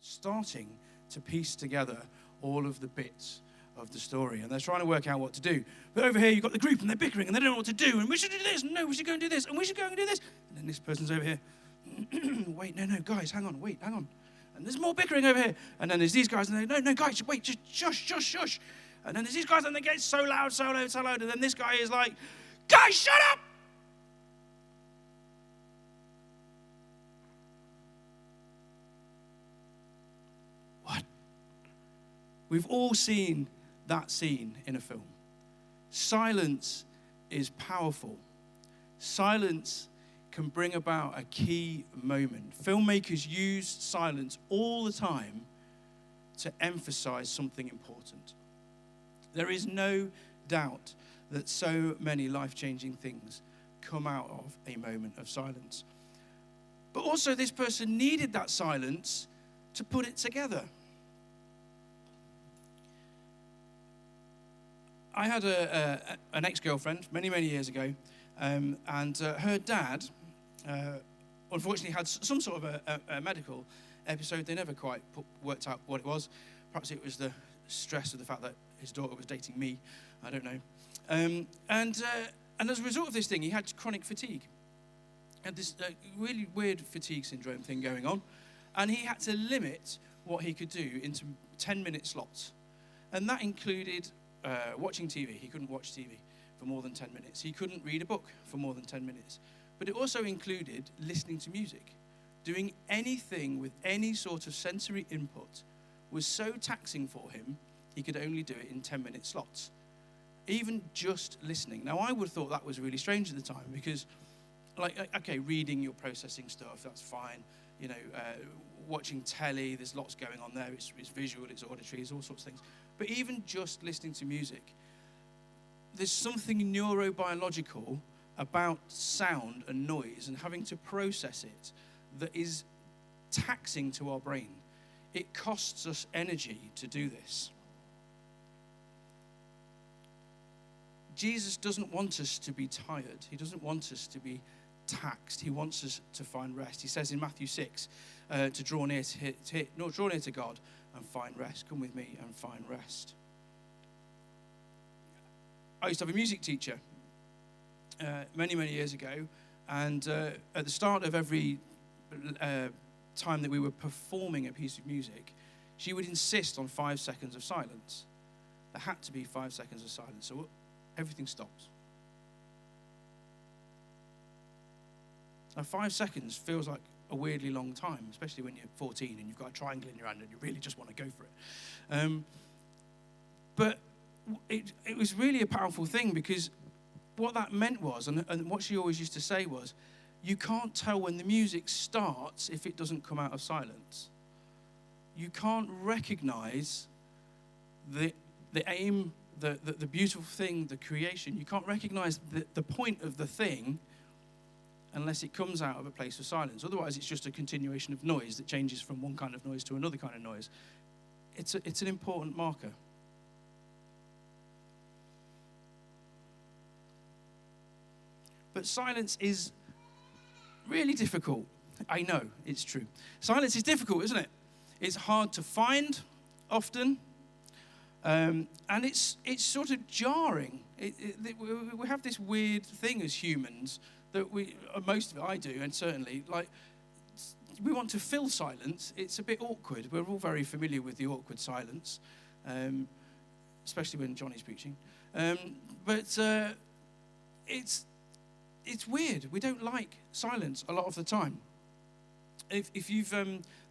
starting to piece together all of the bits of the story, and they're trying to work out what to do. But over here, you've got the group, and they're bickering, and they don't know what to do, and we should do this, and no, we should go and do this, and we should go and do this. And then this person's over here. Wait, no, guys, hang on. And there's more bickering over here. And then there's these guys, and they, no, guys, wait, just shush. And then there's these guys, and they get so loud. And then this guy is like, guys, shut up! What? We've all seen that scene in a film. Silence is powerful. Silence can bring about a key moment. Filmmakers use silence all the time to emphasize something important. There is no doubt that so many life-changing things come out of a moment of silence. But also, this person needed that silence to put it together. I had an ex-girlfriend many years ago, and her dad unfortunately had some sort of a medical episode. They never quite worked out what it was. Perhaps it was the stress of the fact that his daughter was dating me. I don't know. And as a result of this thing, he had chronic fatigue. He had this really weird fatigue syndrome thing going on, and he had to limit what he could do into 10-minute slots. And that included watching TV. He couldn't watch TV for more than 10 minutes. He couldn't read a book for more than 10 minutes. But it also included listening to music. Doing anything with any sort of sensory input was so taxing for him, he could only do it in 10-minute slots. Even just listening. Now, I would have thought that was really strange at the time because, okay, reading, you're processing stuff, that's fine. Watching telly, there's lots going on there. It's visual, it's auditory, it's all sorts of things. But even just listening to music, there's something neurobiological about sound and noise and having to process it that is taxing to our brain. It costs us energy to do this. Jesus doesn't want us to be tired. He doesn't want us to be taxed. He wants us to find rest. He says in Matthew 6 to draw near to God and find rest. Come with me and find rest. I used to have a music teacher many years ago, and at the start of every time that we were performing a piece of music, she would insist on 5 seconds of silence. There had to be 5 seconds of silence, so everything stops. Now, 5 seconds feels like a weirdly long time, especially when you're 14 and you've got a triangle in your hand and you really just want to go for it. But it was really a powerful thing, because what that meant was, and what she always used to say was, you can't tell when the music starts if it doesn't come out of silence. You can't recognize the aim, the beautiful thing, the creation. You can't recognize the point of the thing unless it comes out of a place of silence. Otherwise, it's just a continuation of noise that changes from one kind of noise to another kind of noise. It's an important marker. But silence is really difficult. I know, it's true. Silence is difficult, isn't it? It's hard to find often. And it's sort of jarring. We have this weird thing as humans that most of it I do, and certainly, we want to fill silence. It's a bit awkward. We're all very familiar with the awkward silence, especially when Johnny's preaching. But it's weird. We don't like silence a lot of the time. If you've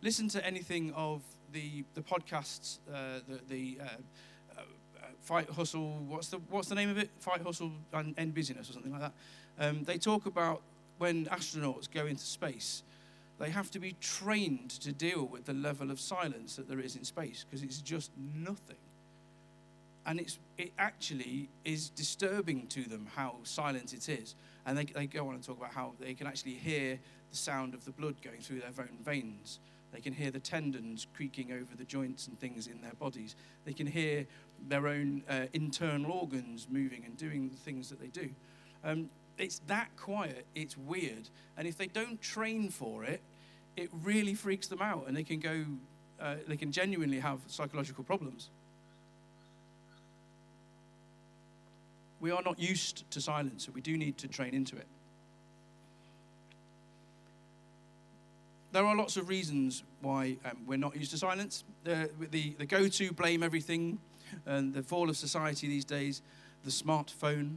listened to anything of the podcasts, the Fight, Hustle, what's the name of it? Fight, Hustle, and End Busy-ness, or something like that. They talk about when astronauts go into space, they have to be trained to deal with the level of silence that there is in space, because it's just nothing. And it actually is disturbing to them how silent it is. And they go on and talk about how they can actually hear the sound of the blood going through their own veins. They can hear the tendons creaking over the joints and things in their bodies. They can hear their own internal organs moving and doing the things that they do. It's that quiet, it's weird. And if they don't train for it, it really freaks them out. And they can go they can genuinely have psychological problems. We are not used to silence, so we do need to train into it. There are lots of reasons why we're not used to silence. The go-to blame everything, and the fall of society these days, the smartphone.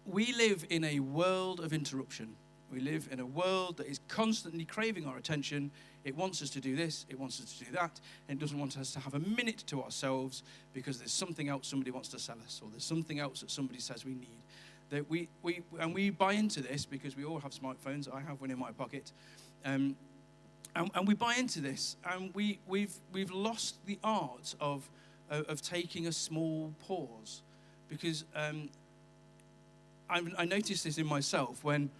We live in a world of interruption. We live in a world that is constantly craving our attention. It wants us to do this, it wants us to do that, and it doesn't want us to have a minute to ourselves because there's something else somebody wants to sell us, or there's something else that somebody says we need. That we buy into this because we all have smartphones. I have one in my pocket, and we buy into this, and we've lost the art of taking a small pause, because I noticed this in myself when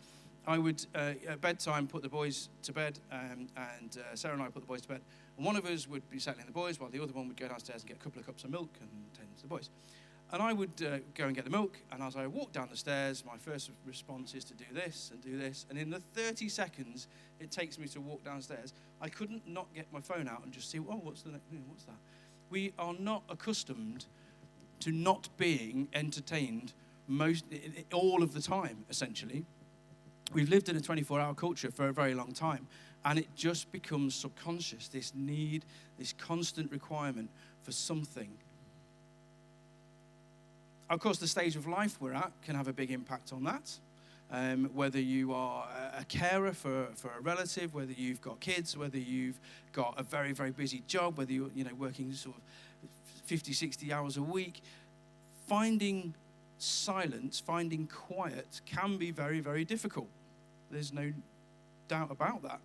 I would at bedtime put the boys to bed, and Sarah and I put the boys to bed, and one of us would be settling the boys while the other one would go downstairs and get a couple of cups of milk and tend to the boys. And I would go and get the milk, and as I walked down the stairs, my first response is to do this, and in the 30 seconds it takes me to walk downstairs, I couldn't not get my phone out and just see, oh, what's that? We are not accustomed to not being entertained all of the time, essentially. We've lived in a 24-hour culture for a very long time, and it just becomes subconscious, this need, this constant requirement for something. Of course, the stage of life we're at can have a big impact on that. Whether you are a carer for a relative, whether you've got kids, whether you've got a very, very busy job, whether you're working sort of 50, 60 hours a week, finding silence, finding quiet can be very, very difficult. There's no doubt about that.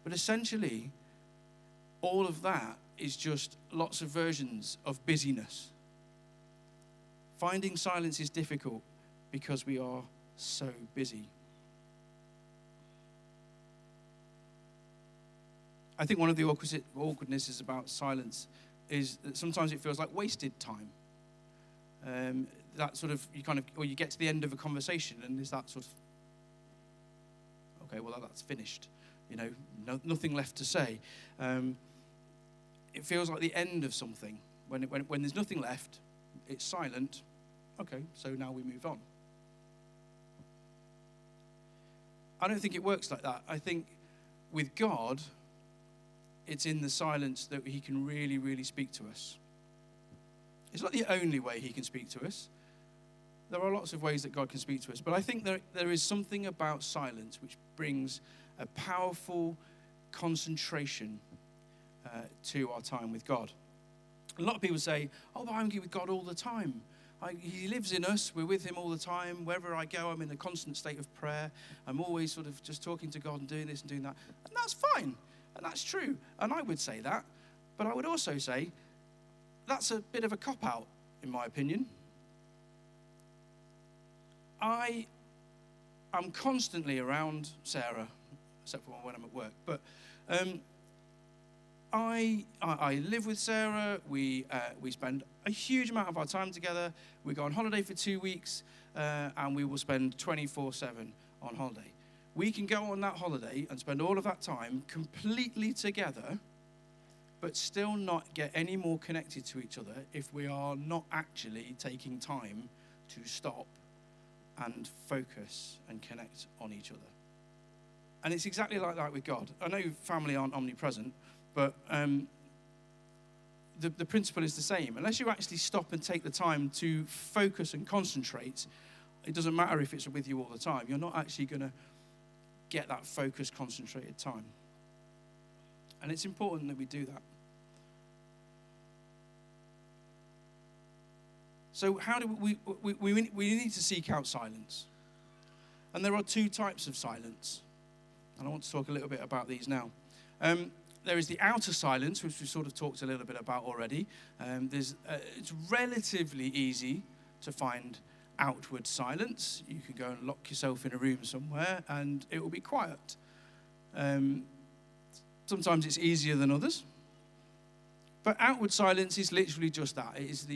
But essentially, all of that is just lots of versions of busyness. Finding silence is difficult because we are so busy. I think one of the awkwardnesses about silence is that sometimes it feels like wasted time. That sort of, you get to the end of a conversation and there's that sort of, okay, well, that's finished. Nothing left to say. It feels like the end of something. When there's nothing left, it's silent. Okay, so now we move on. I don't think it works like that. I think with God, it's in the silence that he can really, really speak to us. It's not the only way he can speak to us. There are lots of ways that God can speak to us, but I think there is something about silence which brings a powerful concentration to our time with God. A lot of people say, oh, but I'm with God all the time. He lives in us. We're with him all the time. Wherever I go, I'm in a constant state of prayer. I'm always sort of just talking to God and doing this and doing that. And that's fine. And that's true. And I would say that. But I would also say that's a bit of a cop-out, in my opinion. I am constantly around Sarah, except for when I'm at work. But I live with Sarah. We spend a huge amount of our time together. We go on holiday for 2 weeks, and we will spend 24/7 on holiday. We can go on that holiday and spend all of that time completely together, but still not get any more connected to each other if we are not actually taking time to stop and focus and connect on each other. And it's exactly like that with God. I know family aren't omnipresent, but the principle is the same. Unless you actually stop and take the time to focus and concentrate, it doesn't matter if it's with you all the time. You're not actually going to get that focused, concentrated time. And it's important that we do that. So how do we need to seek out silence? And there are two types of silence. And I want to talk a little bit about these now. There is the outer silence, which we've sort of talked a little bit about already. It's relatively easy to find outward silence. You can go and lock yourself in a room somewhere and it will be quiet. Sometimes it's easier than others. But outward silence is literally just that. It is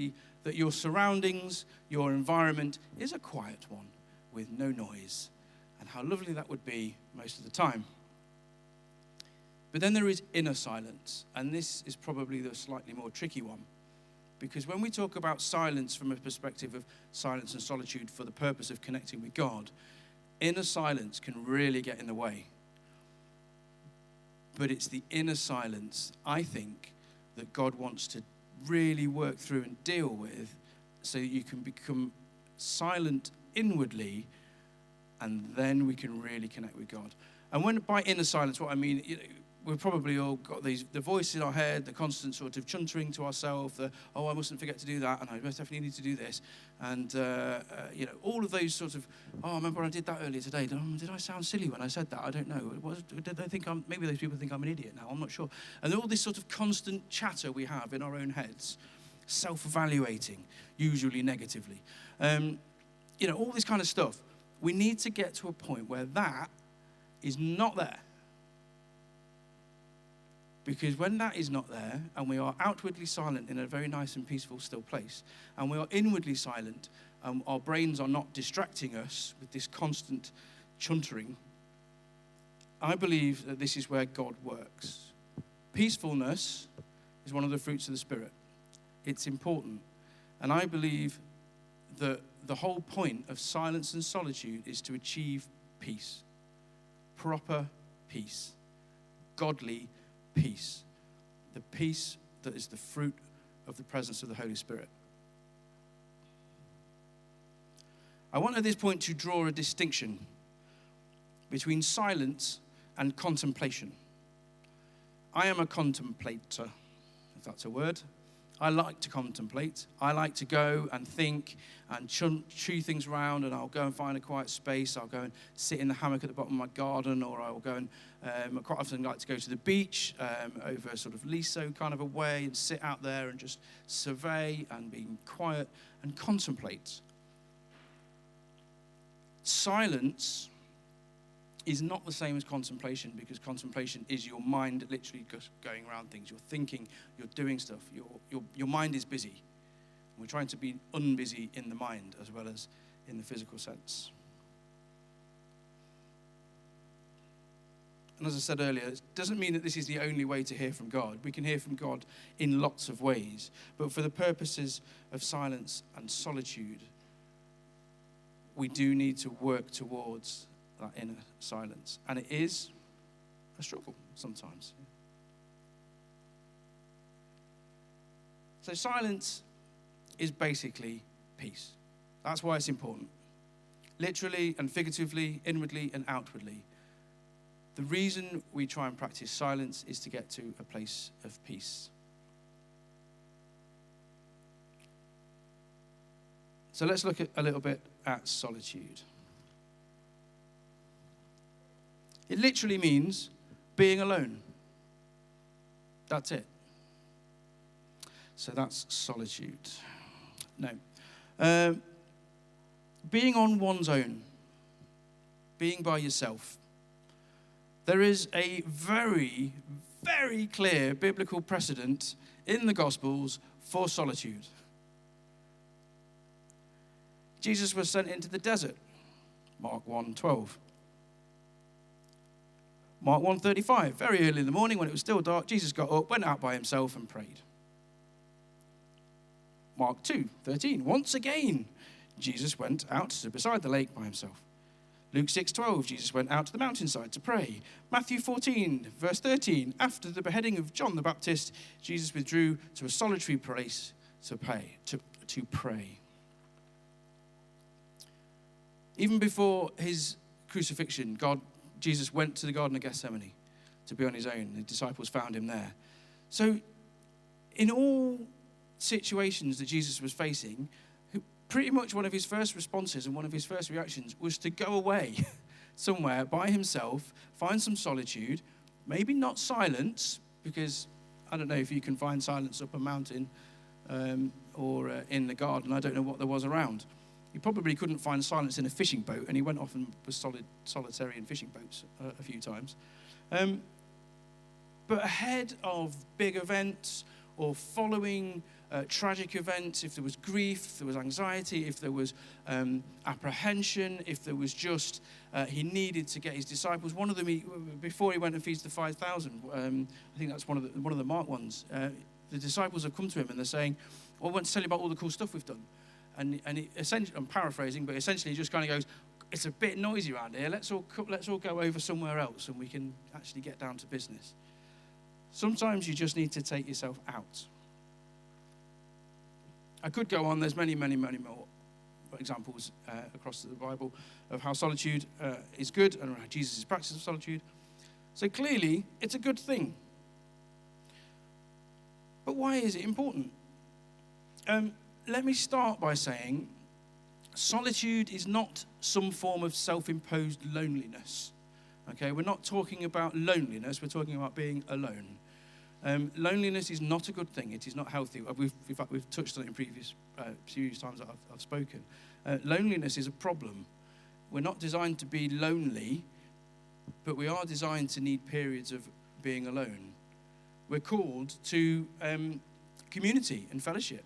that your surroundings, your environment is a quiet one with no noise. And how lovely that would be most of the time. But then there is inner silence, and this is probably the slightly more tricky one. Because when we talk about silence from a perspective of silence and solitude for the purpose of connecting with God, inner silence can really get in the way. But it's the inner silence, I think, that God wants to really work through and deal with so that you can become silent inwardly, and then we can really connect with God. And when by inner silence, what I mean, we've probably all got the voice in our head, the constant sort of chuntering to ourselves, I mustn't forget to do that, and I definitely need to do this. And, all of those sorts of, I remember I did that earlier today. Did I sound silly when I said that? I don't know. Did they think maybe those people think I'm an idiot now, I'm not sure. And all this sort of constant chatter we have in our own heads, self-evaluating, usually negatively. All this kind of stuff. We need to get to a point where that is not there. Because when that is not there, and we are outwardly silent in a very nice and peaceful, still place, and we are inwardly silent, and our brains are not distracting us with this constant chuntering, I believe that this is where God works. Peacefulness is one of the fruits of the Spirit. It's important. And I believe that the whole point of silence and solitude is to achieve peace. Proper peace. Godly peace. The peace that is the fruit of the presence of the Holy Spirit. I want at this point to draw a distinction between silence and contemplation. I am a contemplator, if that's a word. I like to contemplate. I like to go and think and chew things around, and I'll go and find a quiet space. I'll go and sit in the hammock at the bottom of my garden, or I will go and I quite often like to go to the beach over sort of Liso kind of a way and sit out there and just survey and be quiet and contemplate. Silence is not the same as contemplation, because contemplation is your mind literally just going around things. You're thinking, you're doing stuff. Your mind is busy. We're trying to be unbusy in the mind as well as in the physical sense. And as I said earlier, it doesn't mean that this is the only way to hear from God. We can hear from God in lots of ways. But for the purposes of silence and solitude, we do need to work towards that inner silence. And it is a struggle sometimes. So silence is basically peace. That's why it's important. Literally and figuratively, inwardly and outwardly. The reason we try and practice silence is to get to a place of peace. So let's look at a little bit at solitude. It literally means being alone. That's it. So that's solitude. No. Being on one's own. Being by yourself. There is a very, very clear biblical precedent in the Gospels for solitude. Jesus was sent into the desert. Mark 1:12. Mark 1:35, very early in the morning when it was still dark, Jesus got up, went out by himself and prayed. Mark 2:13, once again, Jesus went out to beside the lake by himself. Luke 6:12, Jesus went out to the mountainside to pray. Matthew 14, verse 13, after the beheading of John the Baptist, Jesus withdrew to a solitary place to pray. Even before his crucifixion, Jesus went to the Garden of Gethsemane to be on his own. The disciples found him there. So in all situations that Jesus was facing, pretty much one of his first responses and one of his first reactions was to go away somewhere by himself, find some solitude, maybe not silence, because I don't know if you can find silence up a mountain or in the garden. I don't know what there was around. He probably couldn't find silence in a fishing boat, and he went off and was solitary in fishing boats a few times. But ahead of big events or following tragic events, if there was grief, if there was anxiety, if there was apprehension, if there was just he needed to get his disciples. One of them, before he went and feeds the 5,000, I think that's one of the marked ones. The disciples have come to him and they're saying, "Well, I want to tell you about all the cool stuff we've done." And he essentially, I'm paraphrasing, but essentially he just kind of goes, "It's a bit noisy around here. Let's all go over somewhere else and we can actually get down to business." Sometimes you just need to take yourself out. I could go on. There's many, many, many more examples across the Bible of how solitude is good and how Jesus' practice of solitude. So clearly, it's a good thing. But why is it important? Let me start by saying solitude is not some form of self-imposed loneliness. Okay, we're not talking about loneliness. We're talking about being alone. Loneliness is not a good thing. It is not healthy. In fact, we've touched on it in previous times that I've spoken. Loneliness is a problem. We're not designed to be lonely, but we are designed to need periods of being alone. We're called to community and fellowship.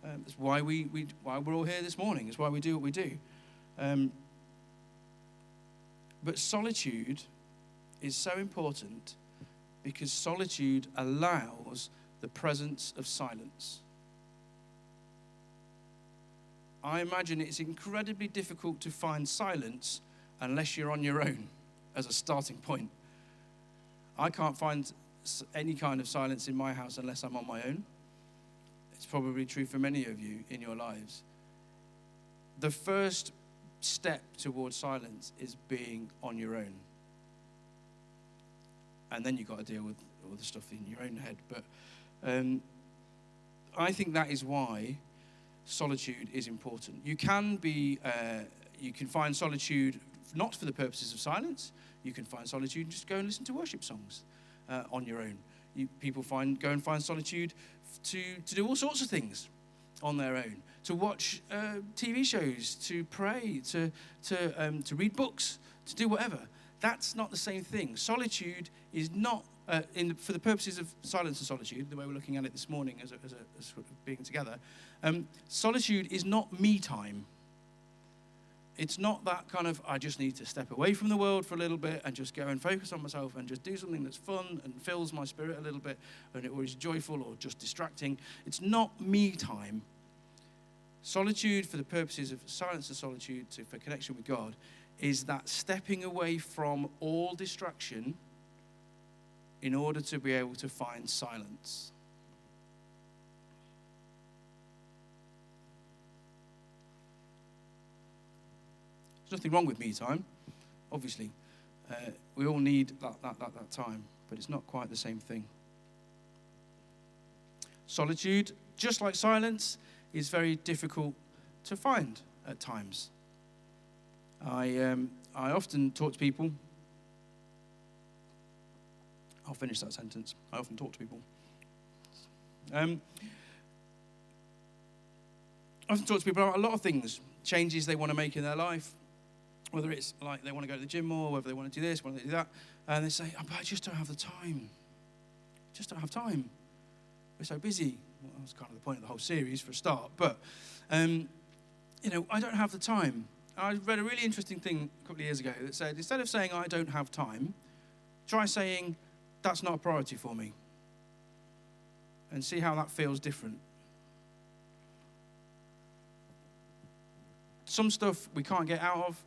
That's why why we're all here this morning. It's why we do what we do. But solitude is so important because solitude allows the presence of silence. I imagine it's incredibly difficult to find silence unless you're on your own as a starting point. I can't find any kind of silence in my house unless I'm on my own. It's probably true for many of you in your lives. The first step towards silence is being on your own. And then you've got to deal with all the stuff in your own head. But I think that is why solitude is important. You can find solitude not for the purposes of silence. You can find solitude and just go and listen to worship songs on your own. People go and find solitude to do all sorts of things on their own. To watch TV shows, to pray, to read books, to do whatever. That's not the same thing. Solitude is not, for the purposes of silence and solitude, the way we're looking at it this morning as sort of being together, solitude is not me time. It's not that kind of, I just need to step away from the world for a little bit and just go and focus on myself and just do something that's fun and fills my spirit a little bit, or is joyful or just distracting. It's not me time. Solitude, for the purposes of silence and solitude, for connection with God, is that stepping away from all distraction in order to be able to find silence. There's nothing wrong with me time, obviously. We all need that time, but it's not quite the same thing. Solitude, just like silence, is very difficult to find at times. I often talk to people. I'll finish that sentence. I often talk to people. I often talk to people about a lot of things, changes they want to make in their life, whether it's like they want to go to the gym more, whether they want to do this, whether they do that, and they say, but I just don't have the time. Just don't have time. We're so busy. Well, that's kind of the point of the whole series for a start. But, I don't have the time. I read a really interesting thing a couple of years ago that said, instead of saying I don't have time, try saying that's not a priority for me. And see how that feels different. Some stuff we can't get out of.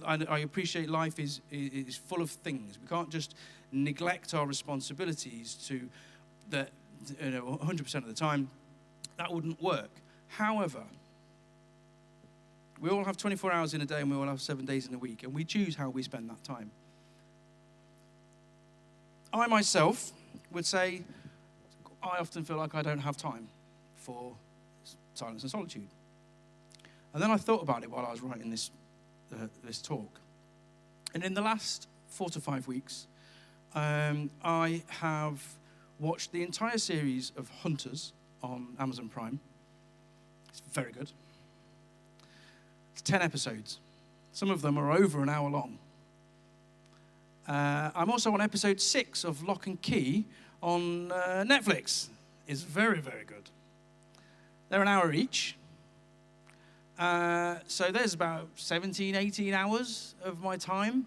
I appreciate life is full of things. We can't just neglect our responsibilities to that 100% of the time. That wouldn't work. However, we all have 24 hours in a day and we all have 7 days in a week, and we choose how we spend that time. I myself would say I often feel like I don't have time for silence and solitude. And then I thought about it while I was writing this talk. And in the last 4 to 5 weeks, I have watched the entire series of Hunters on Amazon Prime. It's very good. It's 10 episodes. Some of them are over an hour long. I'm also on episode 6 of Lock and Key on Netflix. It's very, very good. They're an hour each. So there's about 17, 18 hours of my time.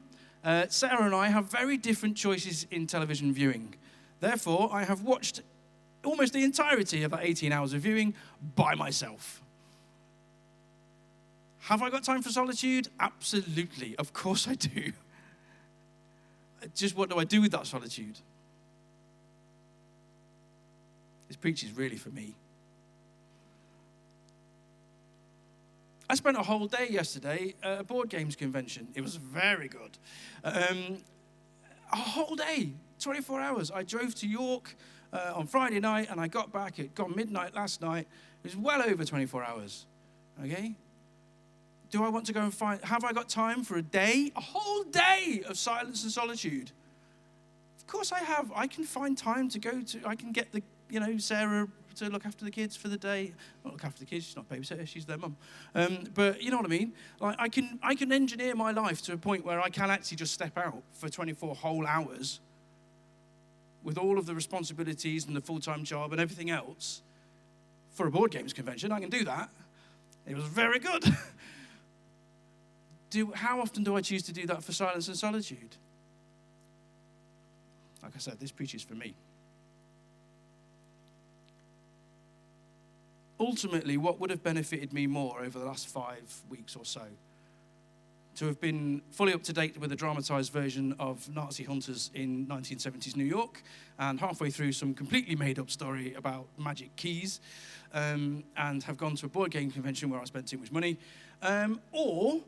Sarah and I have very different choices in television viewing. Therefore, I have watched almost the entirety of that 18 hours of viewing by myself. Have I got time for solitude? Absolutely. Of course I do. Just what do I do with that solitude? This preach is really for me. I spent a whole day yesterday at a board games convention. It was very good. A whole day, 24 hours. I drove to York on Friday night, and I got back at midnight last night. It was well over 24 hours. Okay? Do I want to go and have I got time for a whole day of silence and solitude? Of course I have. I can find time I can get Sarah to look after the kids for the day. Not look after the kids, she's not a babysitter, she's their mum. But you know what I mean? Like I can engineer my life to a point where I can actually just step out for 24 whole hours with all of the responsibilities and the full-time job and everything else for a board games convention. I can do that. It was very good. How often do I choose to do that for silence and solitude? Like I said, this preach is for me. Ultimately, what would have benefited me more over the last 5 weeks or so? To have been fully up to date with a dramatized version of Nazi hunters in 1970s New York, and halfway through some completely made-up story about magic keys, and have gone to a board game convention where I spent too much money, or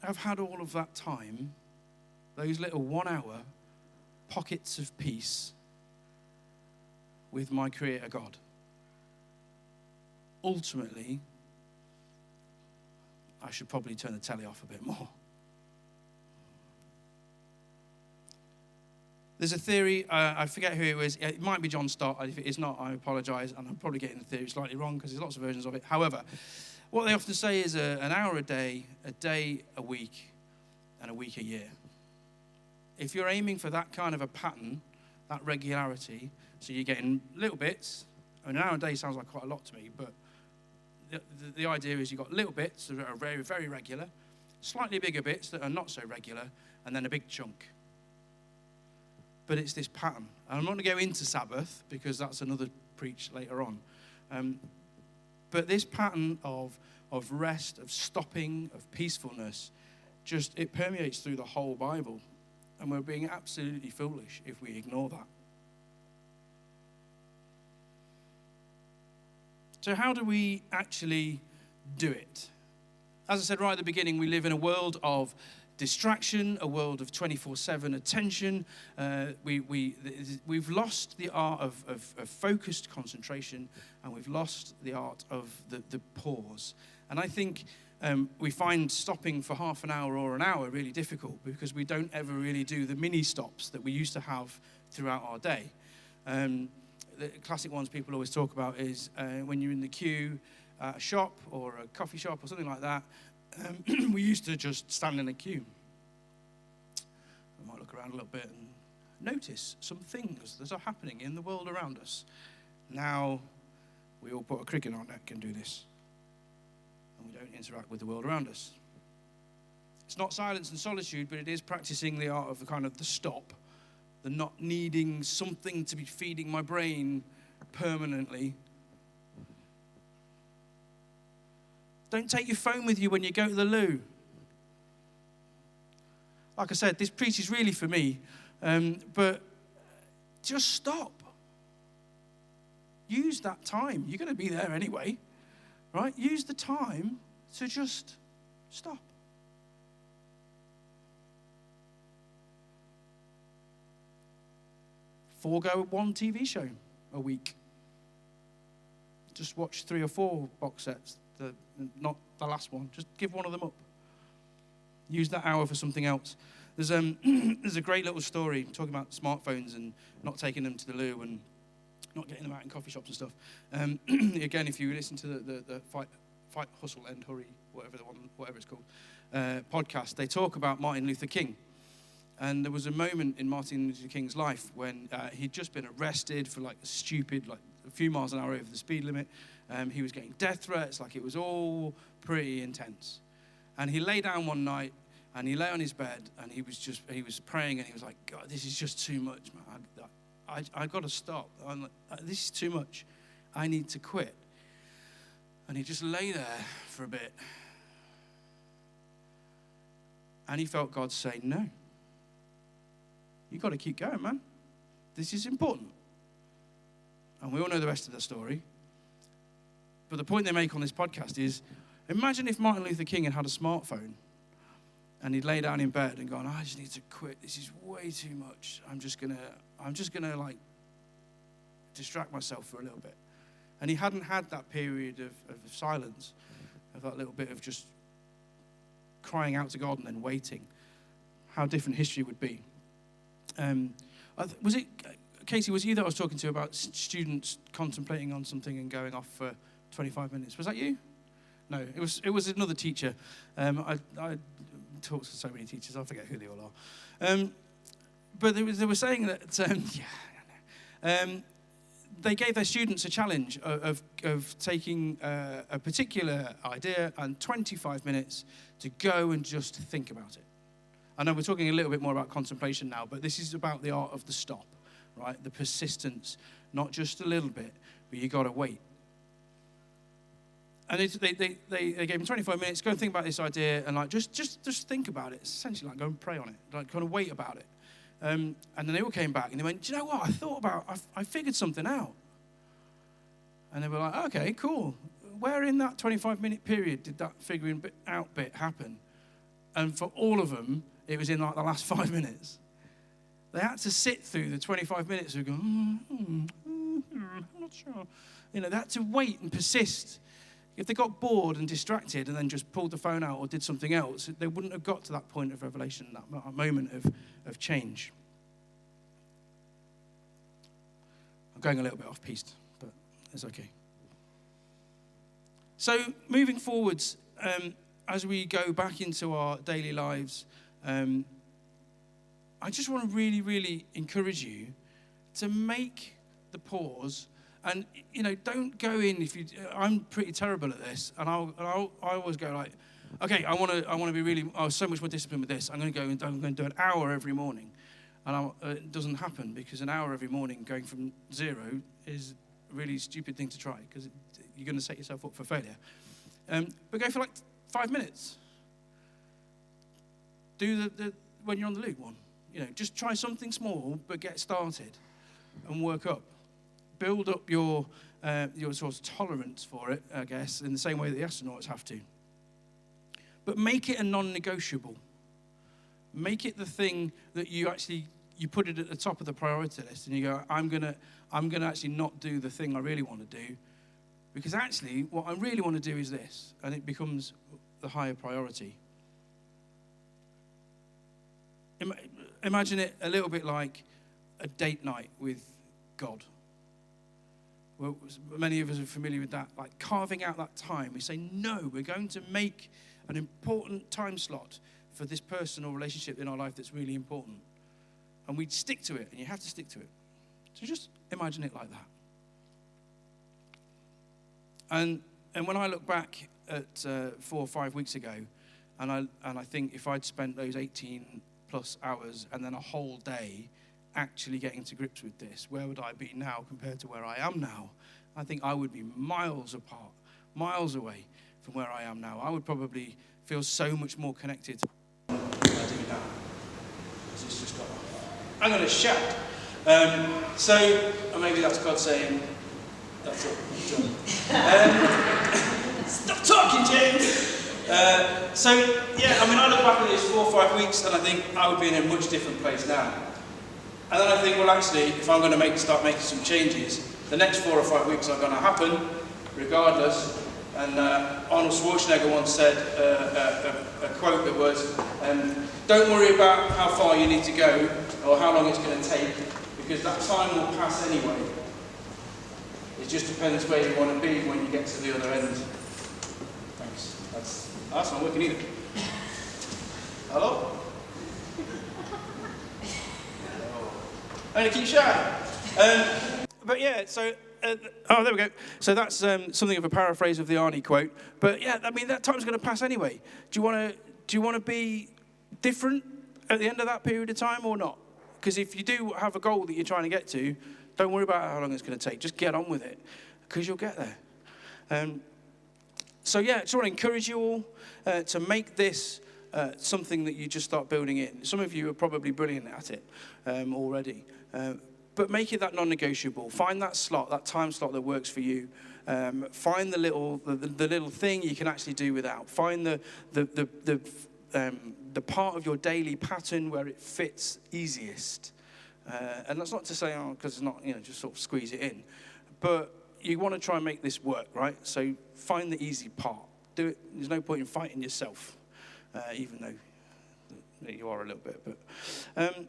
I've had all of that time, those little 1 hour pockets of peace with my Creator God. Ultimately, I should probably turn the telly off a bit more. There's a theory, I forget who it was, it might be John Stott. If it is not, I apologize, and I'm probably getting the theory slightly wrong because there's lots of versions of it. However, what they often say is an hour a day a week, and a week a year. If you're aiming for that kind of a pattern, that regularity, so you're getting little bits, an hour a day sounds like quite a lot to me, but the idea is you've got little bits that are very, very regular, slightly bigger bits that are not so regular, and then a big chunk. But it's this pattern. And I'm not going to go into Sabbath, because that's another preach later on. But this pattern of rest, of stopping, of peacefulness, it permeates through the whole Bible. And we're being absolutely foolish if we ignore that. So how do we actually do it? As I said right at the beginning, we live in a world of distraction, a world of 24/7 attention. We've lost the art of focused concentration, and we've lost the art of the pause. And I think we find stopping for half an hour or an hour really difficult because we don't ever really do the mini stops that we used to have throughout our day. The classic ones people always talk about is when you're in the queue at a shop or a coffee shop or something like that. We used to just stand in a queue. We might look around a little bit and notice some things that are happening in the world around us. Now, we all put a cricket on that can do this. And we don't interact with the world around us. It's not silence and solitude, but it is practicing the art of the stop. The not needing something to be feeding my brain permanently. Don't take your phone with you when you go to the loo. Like I said, this preach is really for me, but just stop. Use that time. You're going to be there anyway, right? Use the time to just stop. Forego one TV show a week. Just watch 3 or 4 box sets, not the last one. Just give one of them up. Use that hour for something else. There's a great little story talking about smartphones and not taking them to the loo and not getting them out in coffee shops and stuff. Again, if you listen to the Fight, Hustle, End, Hurry, whatever it's called, podcast, they talk about Martin Luther King. And there was a moment in Martin Luther King's life when he'd just been arrested for a a few miles an hour over the speed limit. He was getting death threats, like it was all pretty intense. And he lay down one night, and he lay on his bed, and he was praying, and he was like, God, this is just too much, man. I got to stop. I'm like, this is too much. I need to quit. And he just lay there for a bit. And he felt God say, no. You got to keep going, man. This is important. And we all know the rest of the story. But the point they make on this podcast is, imagine if Martin Luther King had a smartphone and he'd lay down in bed and gone, I just need to quit. This is way too much. I'm just gonna like distract myself for a little bit. And he hadn't had that period of silence, of that little bit of just crying out to God and then waiting. How different history would be. Was it, Casey, was it you that I was talking to about students contemplating on something and going off for 25 minutes? Was that you? No, it was another teacher. I talk to so many teachers, I forget who they all are. But they were saying that, they gave their students a challenge of taking a particular idea and 25 minutes to go and just think about it. I know we're talking a little bit more about contemplation now, but this is about the art of the stop, right? The persistence, not just a little bit, but you got to wait. And they gave him 25 minutes, go and think about this idea, and like just think about it. It's essentially like go and pray on it, like kind of wait about it. And then they all came back and they went, do you know what? I figured something out. And they were like, okay, cool. Where in that 25-minute period did that figuring out bit happen? And for all of them, it was in like the last 5 minutes. They had to sit through the 25 minutes of going, I'm not sure. They had to wait and persist. If they got bored and distracted and then just pulled the phone out or did something else, they wouldn't have got to that point of revelation, that moment of change. I'm going a little bit off piste, but it's okay. So moving forwards, as we go back into our daily lives, I just want to really, really encourage you to make the pause. And, don't go in I'm pretty terrible at this. And I always go like, okay, I want to be really, I was so much more disciplined with this. I'm going to do an hour every morning. And it doesn't happen because an hour every morning going from 0 is a really stupid thing to try because you're going to set yourself up for failure. But go for like 5 minutes. Do the when you're on the loop one. Just try something small, but get started and work up. Build up your sort of tolerance for it, I guess, in the same way that the astronauts have to. But make it a non-negotiable. Make it the thing that you put it at the top of the priority list, and you go, I'm gonna actually not do the thing I really want to do, because actually what I really want to do is this, and it becomes the higher priority. Imagine it a little bit like a date night with God. Well, many of us are familiar with that, like carving out that time. We say, no, we're going to make an important time slot for this personal relationship in our life that's really important. And we stick to it, and you have to stick to it. So just imagine it like that. And when I look back at 4 or 5 weeks ago, and I think if I'd spent those 18 plus hours and then a whole day actually getting to grips with this, where would I be now compared to where I am now? I think I would be miles apart, miles away from where I am now. I would probably feel so much more connected than I do now. It's just got off. I'm going to shout. Or maybe that's God saying, that's it, done. Stop talking, James! I look back at these 4 or 5 weeks and I think I would be in a much different place now. And then I think, well, actually, if I'm going to start making some changes, the next 4 or 5 weeks are going to happen, regardless. And Arnold Schwarzenegger once said a quote that was, don't worry about how far you need to go or how long it's going to take, because that time will pass anyway. It just depends where you want to be when you get to the other end. Thanks. That's not working either. Hello? I'm going to keep shouting. there we go. So that's something of a paraphrase of the Arnie quote. But yeah, I mean, that time's going to pass anyway. Do you want to be different at the end of that period of time or not? Because if you do have a goal that you're trying to get to, don't worry about how long it's going to take. Just get on with it, because you'll get there. So yeah, I just want to encourage you all to make this something that you just start building in. Some of you are probably brilliant at it already. But make it that non-negotiable. Find that slot, that time slot that works for you. Find the little thing you can actually do without. Find the part of your daily pattern where it fits easiest. And that's not to say, because it's not, just sort of squeeze it in. But you want to try and make this work, right? So find the easy part. Do it. There's no point in fighting yourself, even though you are a little bit. But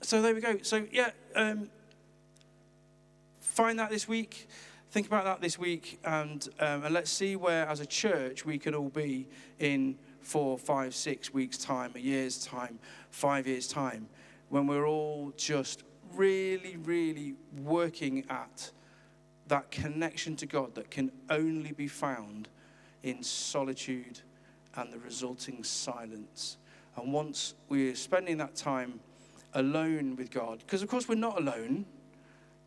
so there we go. So yeah, find that this week. Think about that this week, and let's see where, as a church, we can all be in 4, 5, 6 weeks' time, a year's time, 5 years' time, when we're all just really, really working at that connection to God that can only be found in solitude and the resulting silence. And once we're spending that time alone with God, because of course we're not alone.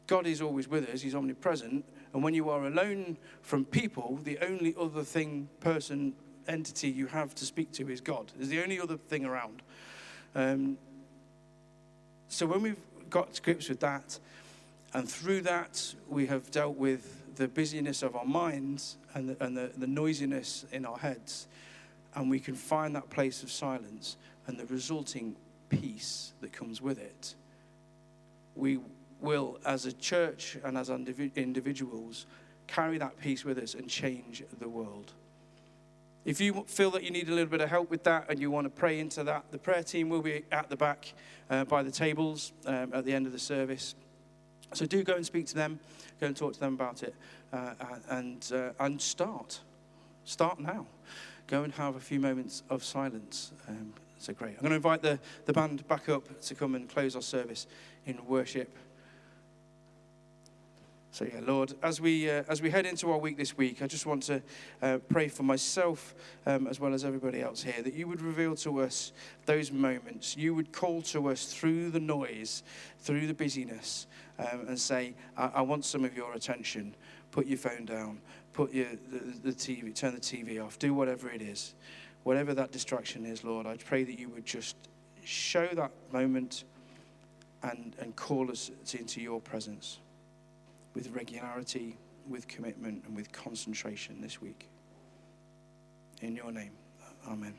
God is always with us. He's omnipresent. And when you are alone from people, the only other entity you have to speak to is God. Is the only other thing around. So when we've got to grips with that, and through that we have dealt with the busyness of our minds and the noisiness in our heads, and we can find that place of silence and the resulting peace that comes with it, we will, as a church and as individuals, carry that peace with us and change the world. If you feel that you need a little bit of help with that and you want to pray into that, the prayer team will be at the back by the tables at the end of the service. So do go and speak to them, go and talk to them about it, and start now. Go and have a few moments of silence. So great. I'm going to invite the band back up to come and close our service in worship. So yeah, Lord, as we head into our week this week, I just want to pray for myself as well as everybody else here, that you would reveal to us those moments. You would call to us through the noise, through the busyness, and say, I want some of your attention. Put your phone down. Put the TV, turn the TV off. Do whatever it is. Whatever that distraction is, Lord, I pray that you would just show that moment and call us into your presence with regularity, with commitment, and with concentration this week. In your name, amen.